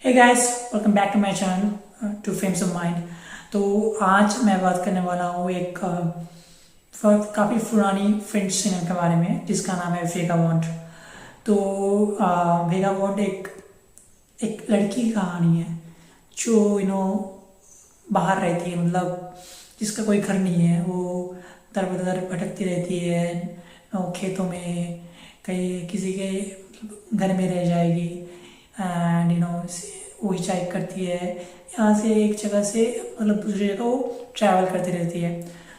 Hey guys, welcome back to my channel to fames of mind. तो आज मैं बात करने वाला हूँ एक काफ़ी पुरानी फ्रेंच सिनेमा के बारे में जिसका नाम है वेगाबॉन्ड। तो वेगाबॉन्ड एक एक लड़की की कहानी है जो बाहर रहती है, मतलब जिसका कोई घर नहीं है। वो दर बदर भटकती रहती है, खेतों में कहीं किसी के घर में रह जाएगी एंड वो हिचाइक करती है। यहाँ से एक जगह से मतलब दूसरी जगह वो ट्रैवल करती रहती है।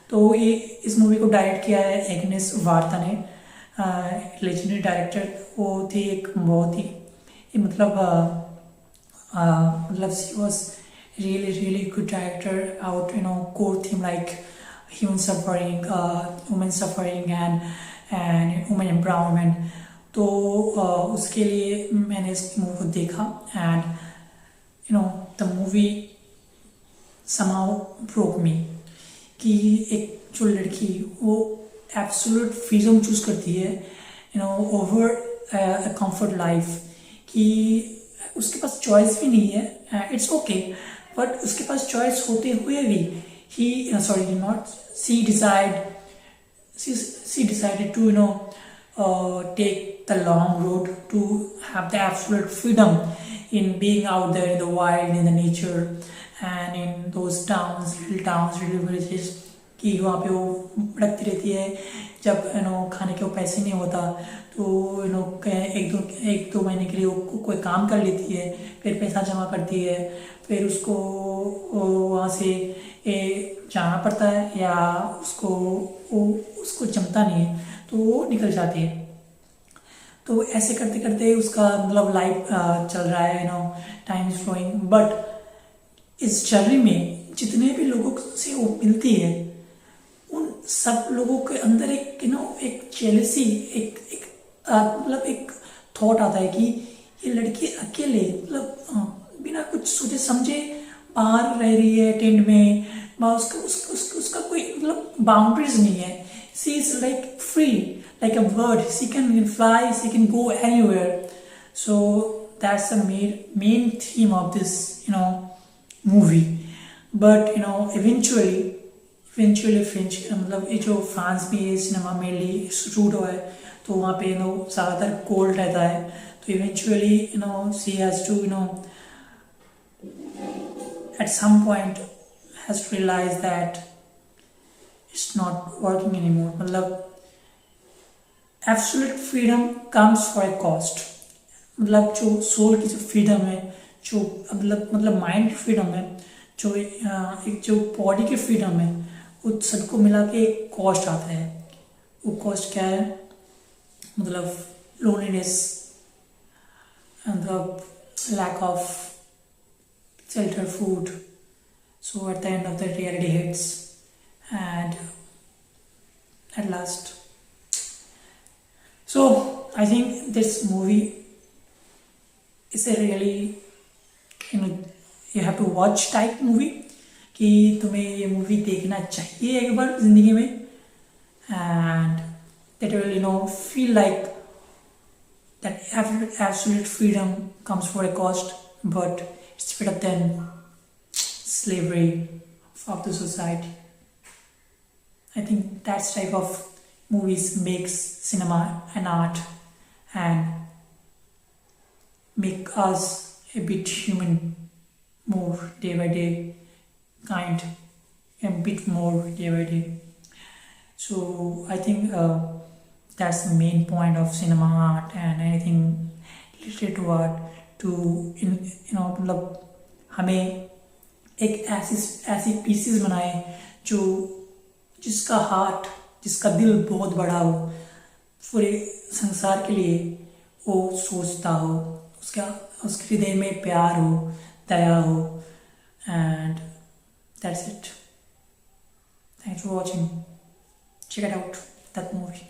तो ये इस मूवी को डायरेक्ट किया है एग्नेस वार्ता ने, लेजेंडरी डायरेक्टर। वो थी एक बहुत ही मतलब she was really good director out core theme like human suffering, women suffering and women empowerment। तो उसके लिए मैंने इस मूवी को देखा and the movie somehow broke me कि एक जो लड़की वो एब्सोल्यूट फ्रीडम चूज करती है ओवर अ कंफर्ट लाइफ, कि उसके पास चॉइस भी नहीं है। इट्स ओके, बट उसके पास चॉइस होते हुए भी she decided to take the long road to have the absolute freedom in being out there in the wild, in the nature and in those little villages। कि वहाँ पे वो भटकती रहती है। जब खाने के वो पैसे नहीं होता तो एक दो महीने के लिए वो कोई काम कर लेती है, फिर पैसा जमा करती है, फिर उसको वहाँ से जाना पड़ता है या उसको जमता नहीं है तो वो निकल जाती है। तो ऐसे करते करते उसका मतलब लाइफ चल रहा है, टाइम इज फ्लोइंग। बट इस जर्नी में जितने भी लोगों से वो मिलती है उन सब लोगों के अंदर एक जेलसी, मतलब एक थॉट आता है कि ये लड़की अकेले मतलब बिना कुछ सोचे समझे बाहर रह रही है टेंट में। उसका कोई मतलब बाउंड्रीज नहीं है। She is like free like a bird, she can fly, she can go anywhere। So that's the main theme of this movie। But eventually French मतलब ये जो फ्रांस भी है सिनेमा मेनली शूट हुआ है तो वहाँ पे ज़्यादातर कोल्ड रहता है। तो eventually she has to at some point has to realize that it's not working anymore। मतलब absolute freedom comes for a cost. मतलब जो सोल की जो फ्रीडम है, जो मतलब माइंड की फ्रीडम है, जो एक जो बॉडी की फ्रीडम है, उस सबको मिला के एक कॉस्ट आता है। वो कॉस्ट क्या है? मतलब लोनलीनेस, मतलब lack of shelter, food। So at the end of the reality hits and at last, so I think this movie is a really you have to watch type movie कि तुम्हें ये movie देखना चाहिए एक बार जिंदगी में and that will feel like that absolute freedom comes for a cost, but it's better than slavery of the society। I think that type of movies makes cinema an art and make us a bit human, more day by day, kind, a bit more day by day। So I think that's the main point of cinema art and anything related to art to मतलब हमें एक ऐसी pieces बनाए जो जिसका heart, जिसका दिल बहुत बड़ा हो, पूरे संसार के लिए वो सोचता हो, उसके हृदय में प्यार हो, दया हो। And that's it. Thanks for watching. Check it out that movie.